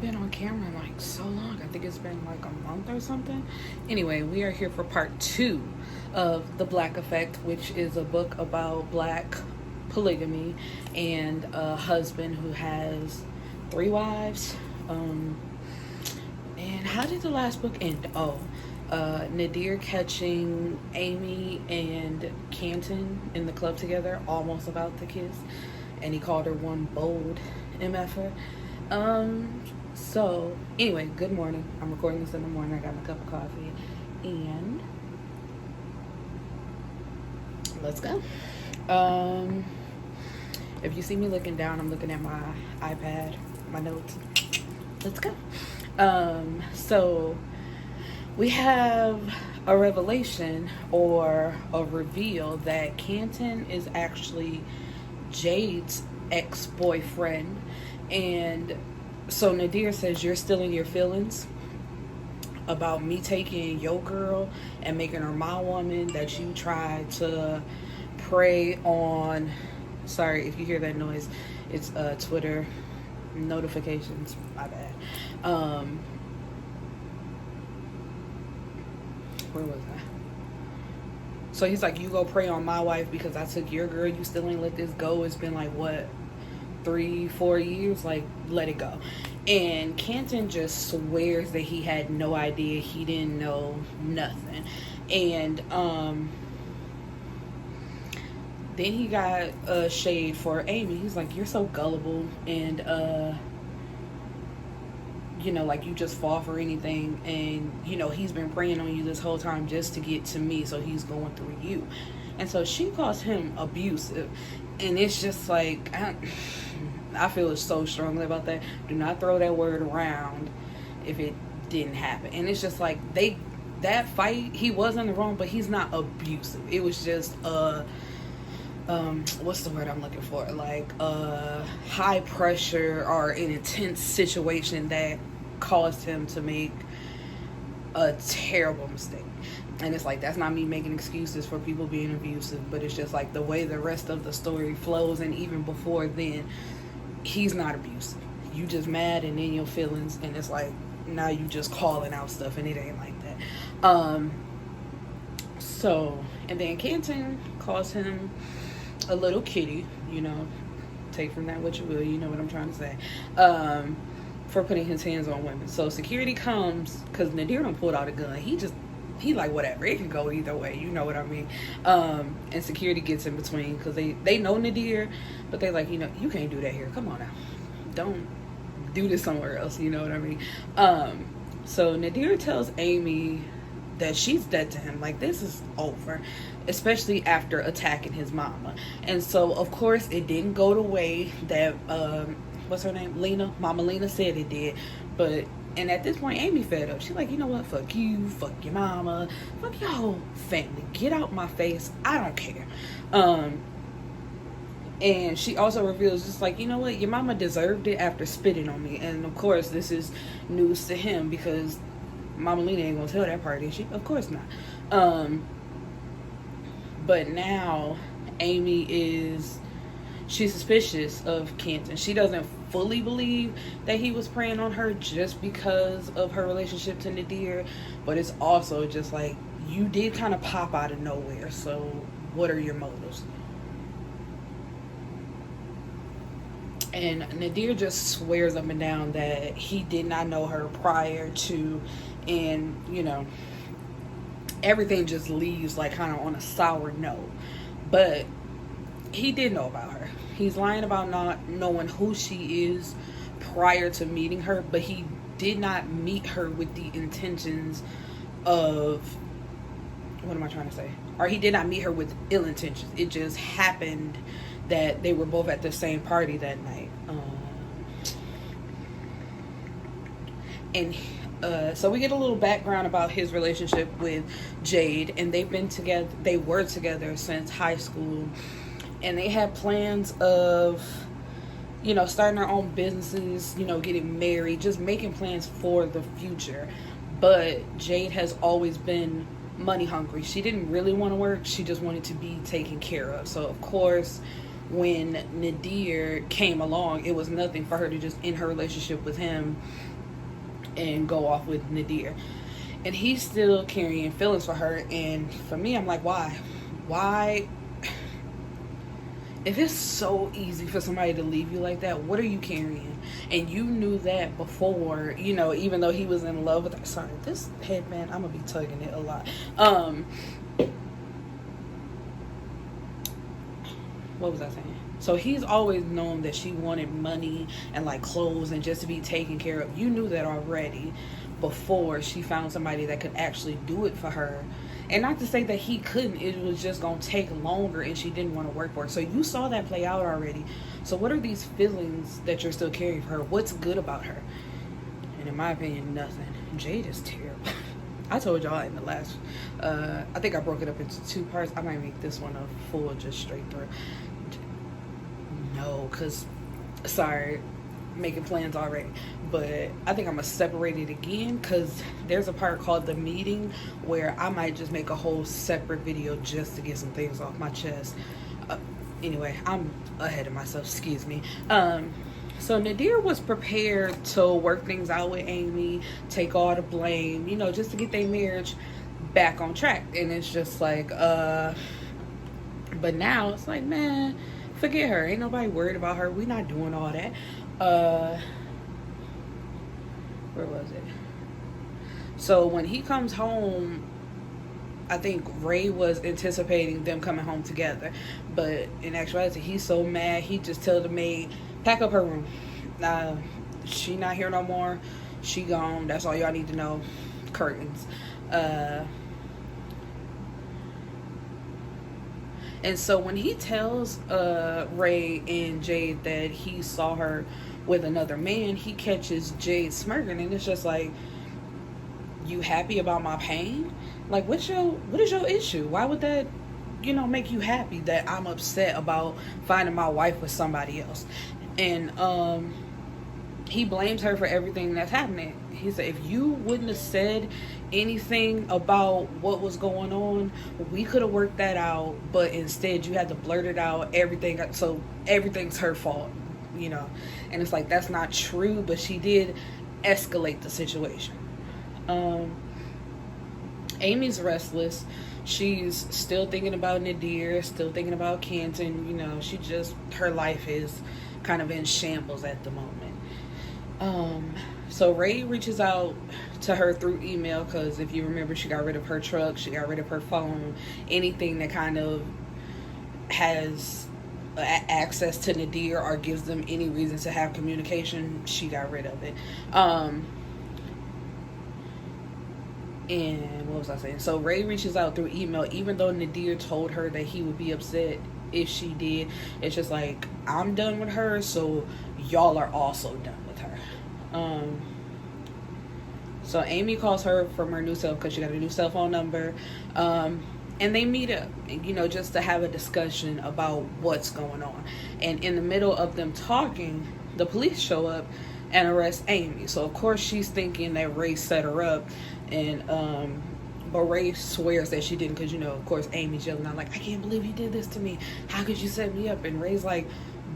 haven't been on camera in like so long. I think it's been like a month or something. Anyway, we are here for part 2 of The Black Effect, which is a book about black polygamy and a husband who has 3 wives. And how did the last book end? Nadir catching Amy and Canton in the club together, almost about to kiss, and he called her one bold MFer. So anyway, good morning. I'm recording this in the morning. I got my cup of coffee and let's go. If you see me looking down, I'm looking at my iPad, my notes. Let's go. So we have a revelation or a reveal that Canton is actually Jade's ex-boyfriend. And so Nadir says, you're still in your feelings about me taking your girl and making her my woman, that you tried to prey on. Sorry if you hear that noise, it's Twitter notifications, my bad. Where was I? So he's like, you go prey on my wife because I took your girl, you still ain't let this go. It's been like what, 3-4 years? Like, let it go. And Canton just swears that he had no idea, he didn't know nothing. And then he got shade for Amy. He's like, you're so gullible, and you know, like, you just fall for anything, and you know, he's been preying on you this whole time just to get to me, so he's going through you. And so she calls him abusive, and it's just like, I feel so strongly about that. Do not throw that word around if it didn't happen. And it's just like, that fight, he was in the wrong, but he's not abusive. It was just what's the word I'm looking for? Like high pressure or an intense situation that caused him to make a terrible mistake. And it's like, that's not me making excuses for people being abusive, but it's just like the way the rest of the story flows. And even before then, he's not abusive. You just mad and in your feelings, and it's like, now you just calling out stuff, and it ain't like that. So, and then Canton calls him a little kitty, you know, take from that what you will, you know what I'm trying to say, for putting his hands on women. So security comes, because Nadir done pulled out a gun. He like, whatever, it can go either way, you know what I mean. And security gets in between, because they know Nadir, but they like, you know, you can't do that here, come on now, don't do this somewhere else, you know what I mean. So Nadir tells Amy that she's dead to him, like, this is over, especially after attacking his mama. And so of course it didn't go the way that what's her name, Mama Lena said it did. But and at this point, Amy fed up. She's like, you know what, fuck you, fuck your mama, fuck your whole family, get out my face, I don't care. And she also reveals, just like, you know what, your mama deserved it after spitting on me. And of course this is news to him, because Mama Lena ain't gonna tell that part, is she? Of course not. But now Amy she's suspicious of Canton. She doesn't fully believe that he was preying on her just because of her relationship to Nadir, but it's also just like, you did kind of pop out of nowhere, so what are your motives? And Nadir just swears up and down that he did not know her prior to, and you know, everything just leaves like kind of on a sour note. But he did know about her. He's lying about not knowing who she is prior to meeting her, but he did not meet her with the intentions of, what am I trying to say? Or he did not meet her with ill intentions. It just happened that they were both at the same party that night. So we get a little background about his relationship with Jade, and they were together since high school, and they had plans of, you know, starting their own businesses, you know, getting married, just making plans for the future. But Jade has always been money hungry. She didn't really want to work, she just wanted to be taken care of. So of course, when Nadir came along, it was nothing for her to just end her relationship with him and go off with Nadir. And he's still carrying feelings for her. And for me, I'm like, why? Why? If it's so easy for somebody to leave you like that, what are you carrying? And you knew that before, you know, even though he was in love with her. Sorry, this headband, I'm going to be tugging it a lot. What was I saying? So he's always known that she wanted money and like clothes and just to be taken care of. You knew that already before she found somebody that could actually do it for her. And not to say that he couldn't, it was just going to take longer and she didn't want to work for it. So you saw that play out already. So what are these feelings that you're still carrying for her? What's good about her? And in my opinion, nothing. Jade is terrible. I told y'all in the last, I think I broke it up into 2 parts. I might make this one a full, just straight through. No, because, sorry, making plans already. But I think I'm going to separate it again because there's a part called The Meeting where I might just make a whole separate video just to get some things off my chest. Anyway, I'm ahead of myself, excuse me. So Nadir was prepared to work things out with Amy, take all the blame, you know, just to get their marriage back on track. And it's just like, but now it's like, man, forget her. Ain't nobody worried about her. We not doing all that. Where was it? So when he comes home, I think Ray was anticipating them coming home together. But in actuality, he's so mad, he just told the maid, pack up her room. She not here no more. She gone. That's all y'all need to know. Curtains. And so when he tells Ray and Jade that he saw her with another man, he catches Jade smirking, and it's just like, you happy about my pain? Like, what is your issue? Why would that, you know, make you happy that I'm upset about finding my wife with somebody else? And he blames her for everything that's happening. He said, if you wouldn't have said anything about what was going on, we could have worked that out, but instead you had to blurt it out, everything, so everything's her fault, you know. And it's like, that's not true, but she did escalate the situation. Amy's restless. She's still thinking about Nadir, still thinking about Canton, you know. Her life is kind of in shambles at the moment. So Ray reaches out to her through email because if you remember, she got rid of her truck, she got rid of her phone, anything that kind of has access to Nadir or gives them any reason to have communication, she got rid of it. And what was I saying? So Ray reaches out through email, even though Nadir told her that he would be upset if she did. It's just like, I'm done with her, so y'all are also done with her. So Amy calls her from her new cell because she got a new cell phone number. And they meet up, you know, just to have a discussion about what's going on. And in the middle of them talking, the police show up and arrest Amy. So of course she's thinking that Ray set her up, and but Ray swears that she didn't, because, you know, of course Amy's yelling out like, I can't believe you did this to me, how could you set me up? And Ray's like,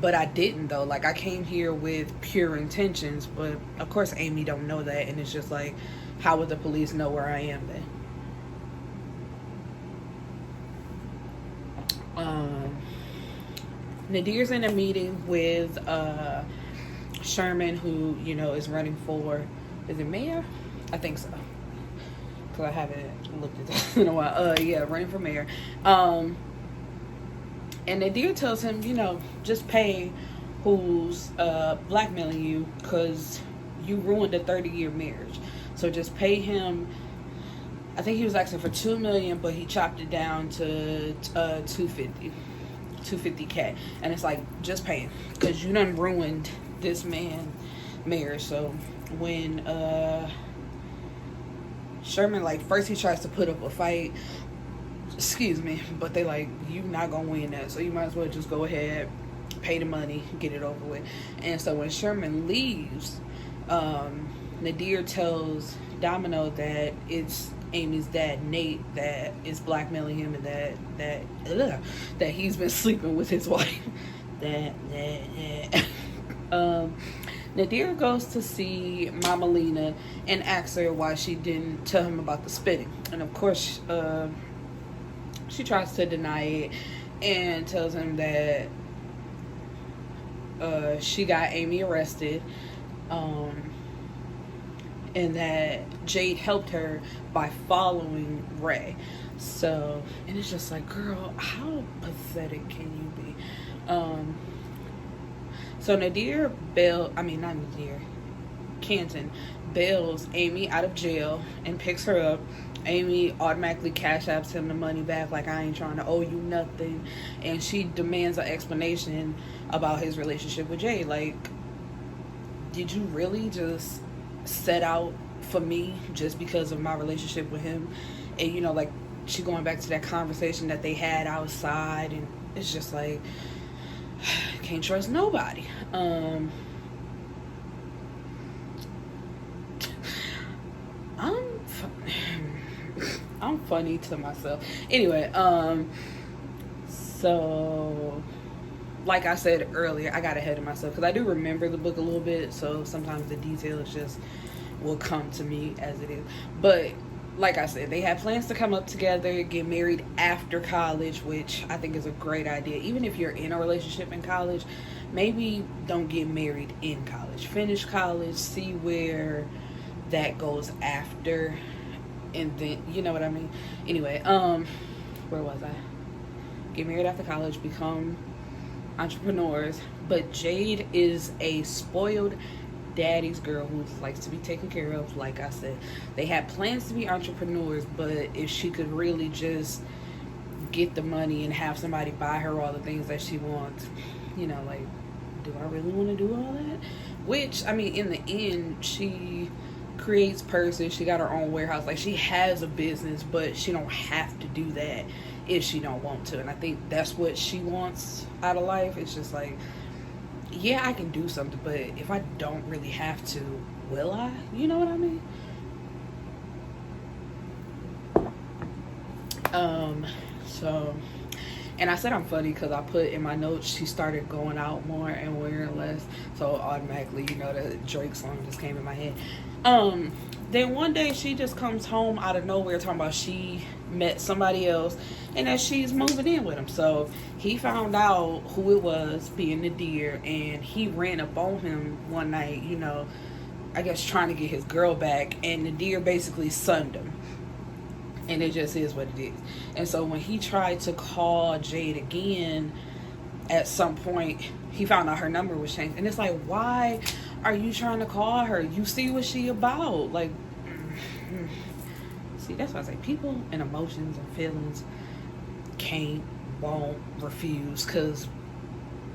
but I didn't though, like I came here with pure intentions. But of course Amy don't know that, and it's just like, how would the police know where I am then? Nadir's in a meeting with Sherman, who, you know, is running for, is it mayor? I think so, because I haven't looked at that in a while. Yeah, running for mayor. And Nadir tells him, you know, just pay who's blackmailing you, because you ruined a 30-year marriage. So just pay him. I think he was asking for $2 million, but he chopped it down to $250K. And it's like, just pay him, because you done ruined this man's marriage. So when Sherman, like, first he tries to put up a fight, excuse me, but they like, you not gonna win that, so you might as well just go ahead, pay the money, get it over with. And so when Sherman leaves, Nadir tells Domino that it's Amy's dad, Nate, that is blackmailing him, and that he's been sleeping with his wife. Nadir goes to see Mama Lena and asks her why she didn't tell him about the spitting. And of course, she tries to deny it and tells him that she got Amy arrested, and that Jade helped her by following Ray. So, and it's just like, girl, how pathetic can you be? So Nadir Canton bails Amy out of jail and picks her up. Amy automatically cash apps him the money back, like, I ain't trying to owe you nothing. And she demands an explanation about his relationship with Jay. Like, did you really just set out for me just because of my relationship with him? And, you know, like, she going back to that conversation that they had outside, and it's just like, can't trust nobody. I'm funny to myself. Anyway, so like I said earlier, I got ahead of myself because I do remember the book a little bit, so sometimes the details just will come to me as it is. But like I said, they had plans to come up together, get married after college, which I think is a great idea. Even if you're in a relationship in college, maybe don't get married in college. Finish college, see where that goes after, and then, you know what I mean? Anyway, where was I? Get married after college, become entrepreneurs. But Jade is a spoiled daddy's girl who likes to be taken care of. Like I said, they had plans to be entrepreneurs, but if she could really just get the money and have somebody buy her all the things that she wants, you know, like, do I really want to do all that? Which, I mean, in the end, she creates purses, she got her own warehouse, like, she has a business, but she don't have to do that if she don't want to. And I think that's what she wants out of life. It's just like, yeah, I can do something, but if I don't really have to, will I? You know what I mean? So, and I said I'm funny because I put in my notes she started going out more and wearing less, so automatically, you know, the Drake song just came in my head. Then one day she just comes home out of nowhere talking about she met somebody else and that she's moving in with him. So he found out who it was, being Nadir, and he ran up on him one night, you know, I guess trying to get his girl back, and Nadir basically sunned him. And it just is what it is. And so when he tried to call Jade again, at some point, he found out her number was changed. And it's like, why are you trying to call her? You see what she about. Like, see, that's why I say people and emotions and feelings can't, won't, refuse. Because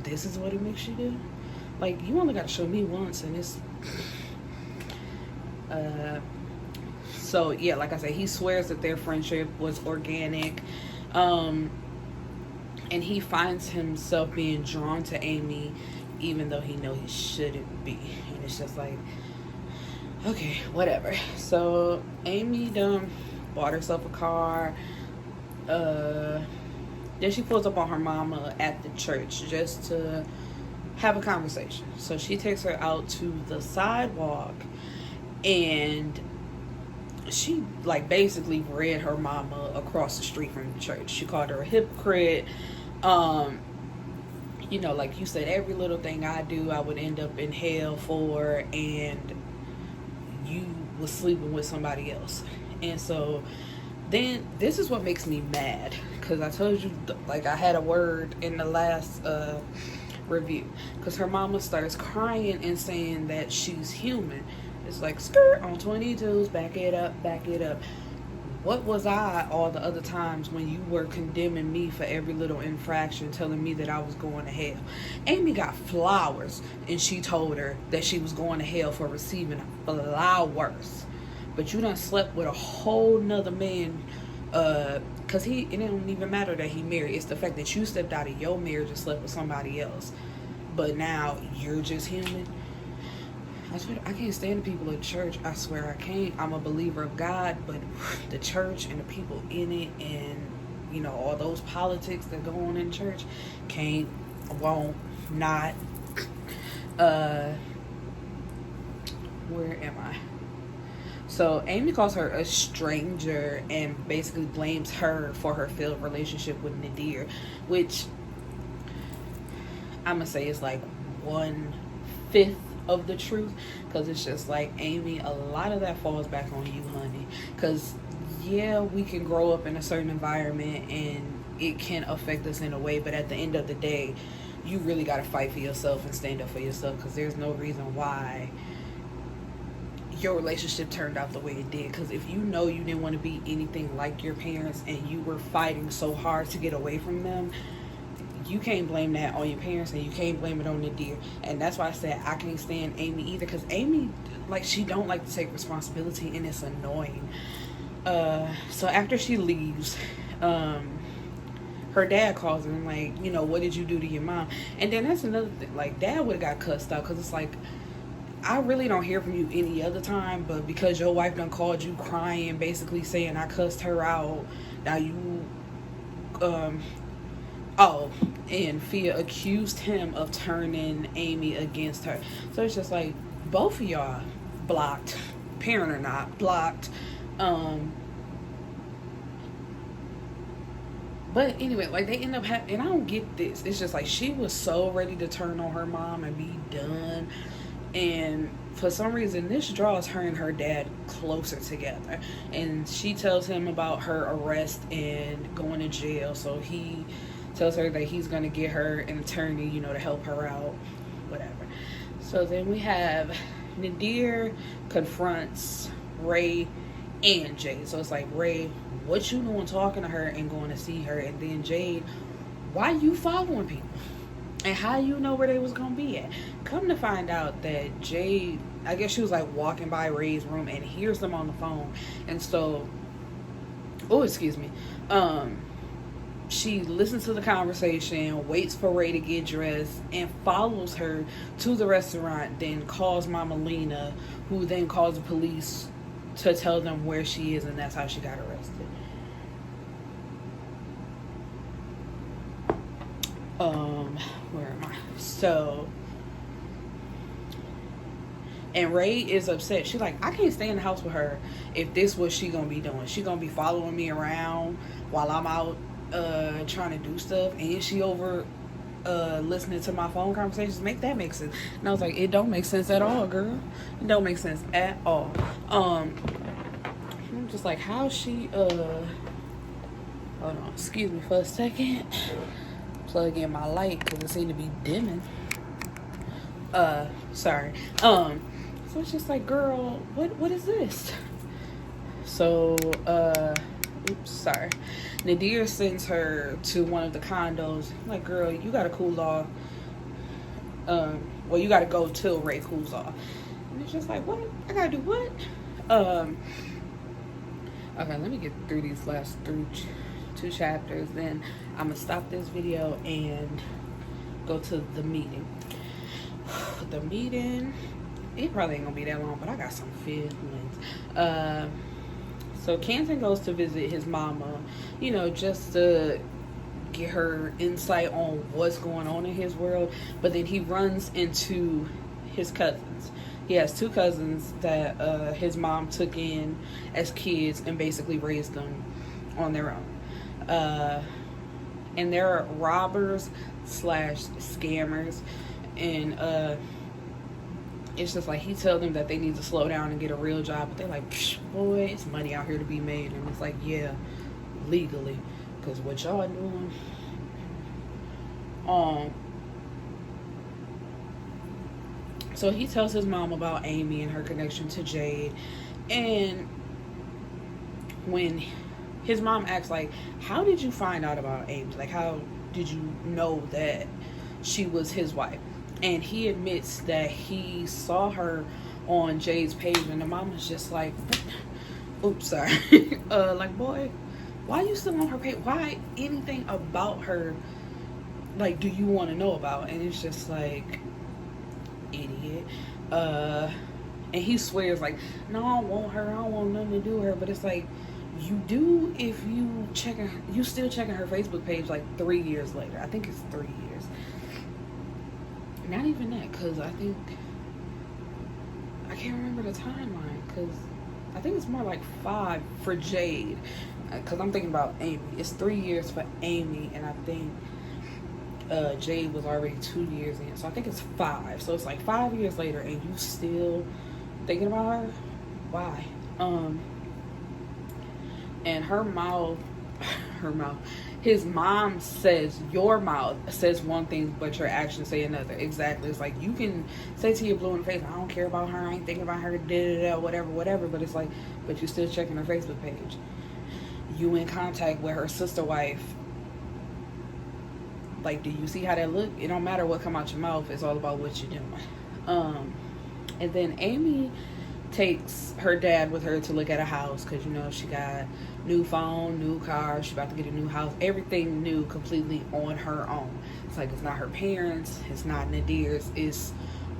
this is what it makes you do. Like, you only got to show me once, and it's... So, yeah, like I said, he swears that their friendship was organic. And he finds himself being drawn to Amy, even though he knows he shouldn't be. And it's just like, okay, whatever. So, Amy done bought herself a car. Then she pulls up on her mama at the church just to have a conversation. So, she takes her out to the sidewalk, and she, like, basically read her mama across the street from the church. She called her a hypocrite. You know, like you said, every little thing I do, I would end up in hell for, and you was sleeping with somebody else. And so then this is what makes me mad, because I told you, like, I had a word in the last review, because her mama starts crying and saying that she's human. It's like, skirt on 22s, back it up, back it up. What was I all the other times when you were condemning me for every little infraction, telling me that I was going to hell? Amy got flowers, and she told her that she was going to hell for receiving flowers. But you done slept with a whole nother man, because it don't even matter that he married. It's the fact that you stepped out of your marriage and slept with somebody else. But now you're just human. I swear, I can't stand the people at church. I swear I can't. I'm a believer of God, but the church and the people in it, and, you know, all those politics that go on in church, can't, won't, not. Where am I? So Amy calls her a stranger and basically blames her for her failed relationship with Nadir, which I'm gonna say is like 1/5 of the truth, because it's just like, Amy, a lot of that falls back on you, honey, because yeah, we can grow up in a certain environment and it can affect us in a way, but at the end of the day, you really got to fight for yourself and stand up for yourself, because there's no reason why your relationship turned out the way it did. Because if you know you didn't want to be anything like your parents and you were fighting so hard to get away from them, you can't blame that on your parents, and you can't blame it on Nadir. And that's why I said I can't stand Amy either, because Amy, like, she don't like to take responsibility, and it's annoying. So after she leaves, her dad calls her and like, you know, what did you do to your mom? And then that's another thing, like, dad would have got cussed out, because it's like, I really don't hear from you any other time, but because your wife done called you crying, basically saying I cussed her out, now you, and Fia accused him of turning Amy against her. So it's just like, both of y'all blocked, parent or not, blocked. But anyway, like, they end up having, and I don't get this, it's just like, she was so ready to turn on her mom and be done. And for some reason, this draws her and her dad closer together. And she tells him about her arrest and going to jail. So he tells her that he's going to get her an attorney, you know, to help her out, whatever. So then we have Nadir confronts Ray and Jade. So it's like, Ray, what you doing talking to her and going to see her? And then Jade, why you following people? And how you know where they was gonna be at? Come to find out that Jade, I guess she was like walking by Ray's room and hears them on the phone. And so, she listens to the conversation, waits for Ray to get dressed, and follows her to the restaurant, then calls Mama Lena, who then calls the police to tell them where she is, and that's how she got arrested. Where am I? So, and Ray is upset. She's like, I can't stay in the house with her if this what she gonna be doing. She gonna be following me around while I'm out trying to do stuff, and she over listening to my phone conversations. Make that make sense? And I was like, it don't make sense at all, girl. It don't make sense at all. I'm just like, how she hold on, excuse me for a second. Plug in my light because it seemed to be dimming. Sorry. So it's just like, girl, what is this? So sorry. Nadir sends her to one of the condos. I'm like, girl, you gotta cool off. Well, you gotta go till Ray cools off. And it's just like, what? I gotta do what? Okay, let me get through these last two chapters, then I'm gonna stop this video and go to the meeting. The meeting, it probably ain't gonna be that long, but I got some feelings. So Canton goes to visit his mama, you know, just to get her insight on what's going on in his world. But then he runs into his cousins. He has two cousins that his mom took in as kids and basically raised them on their own. And they're robbers / scammers, and it's just like, he tells them that they need to slow down and get a real job, but they're like, boy, it's money out here to be made. And it's like, yeah, legally, because what y'all doing. So he tells his mom about Amy and her connection to Jade, and when his mom asks, like, how did you find out about Amy? Like, how did you know that she was his wife? And he admits that he saw her on Jade's page, and the mom was just like, oops, sorry. Like, boy, why you still on her page? Why anything about her, like, do you want to know about? And it's just like, idiot. And he swears, like, no, I don't want her. I don't want nothing to do with her. But it's like, you do if you still checking her Facebook page like 3 years later. I think it's 3 years. not even that, because I can't remember the timeline, because I think it's more like 5 for Jade, because I'm thinking about Amy. It's 3 years for Amy, and I think Jade was already 2 years in, so I think it's 5. So it's like 5 years later, and you still thinking about her? Why? And his mom says your mouth says one thing, but your actions say another. Exactly. It's like, you can say to your blue in the face, I don't care about her, I ain't thinking about her, whatever, but it's like, but you still checking her Facebook page. You in contact with her sister wife. Like, do you see how that look? It don't matter what come out your mouth, it's all about what you're doing. And then Amy takes her dad with her to look at a house, because she got new phone, new car, she's about to get a new house, everything new, completely on her own. It's like, it's not her parents, it's not Nadir's, it's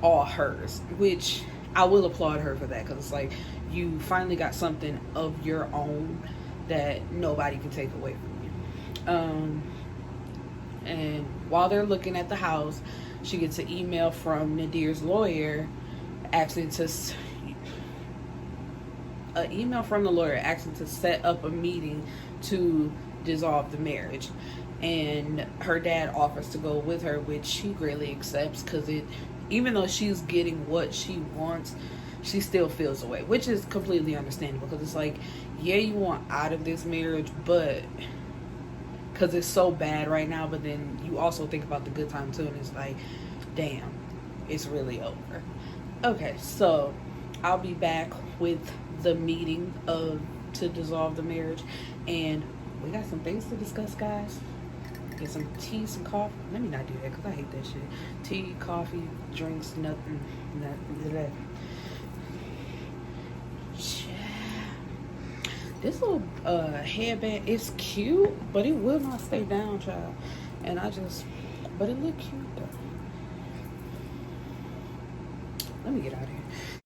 all hers, which I will applaud her for that, because it's like, you finally got something of your own that nobody can take away from you. And while they're looking at the house, she gets an email from Nadir's lawyer asking to set up a meeting to dissolve the marriage, and her dad offers to go with her, which she greatly accepts, because even though she's getting what she wants, she still feels away, which is completely understandable, because it's like, yeah, you want out of this marriage, but because it's so bad right now, but then you also think about the good time too, and it's like, damn, it's really over. Okay, so I'll be back with the meeting to dissolve the marriage, and we got some things to discuss, guys. Get some tea, some coffee. Let me not do that, because I hate that shit. Tea, coffee, drinks, nothing. This little headband is cute, but it will not stay down, child. And but it look cute though. Let me get out of here.